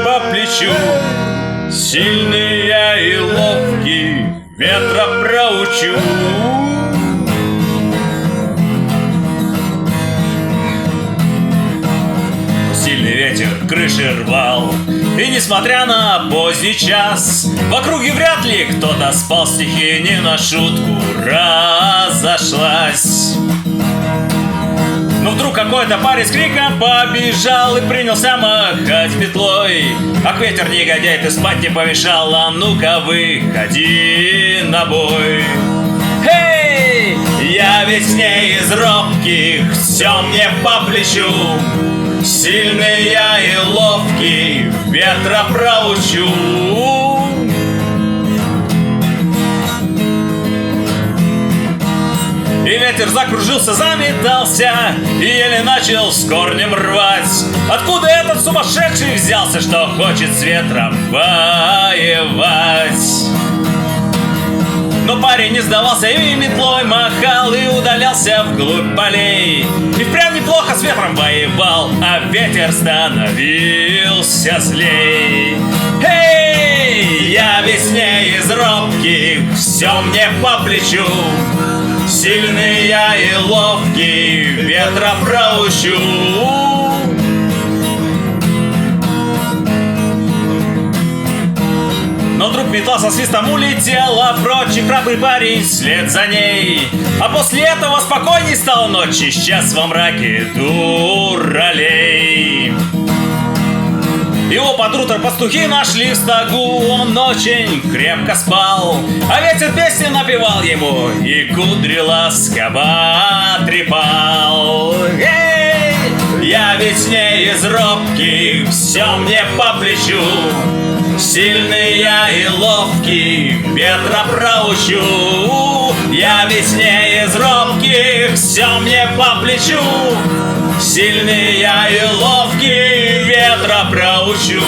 по плечу. Сильный я и ловкий, ветра проучу. Сильный ветер крыши рвал, и несмотря на поздний час, в округе вряд ли кто-то спал, стихия не на шутку разошлась. Но вдруг какой-то парень с криком побежал и принялся махать петлой. Ах, ветер негодяй, ты спать не помешал, а ну-ка выходи на бой. Эй, я ведь не из робких, все мне по плечу. Сильный я и ловкий, ветра проучу. И ветер закружился, заметался, и еле начал с корнем рвать. Откуда этот сумасшедший взялся, что хочет с ветром воевать? Но парень не сдавался и метлой махал, и удалялся вглубь полей. И впрямь неплохо с ветром воевал, а ветер становился злей. Эй, я ведь не из робких, все мне по плечу. Сильный я и ловкий, ветра проучу. Но вдруг метла со свистом улетела прочь, и храбрый парень вслед за ней. А после этого спокойней стала ночь, исчез во мраке дуралей. Его под утро пастухи нашли в стогу, он очень крепко спал, а ветер песни напевал ему и кудри ласково трепал. Эй, я ведь не из робких, все мне по плечу. Сильный я и ловкий, ветра проучу. Я ведь не из робких, все мне по плечу. Сильный я и ловкий, ветра проучу.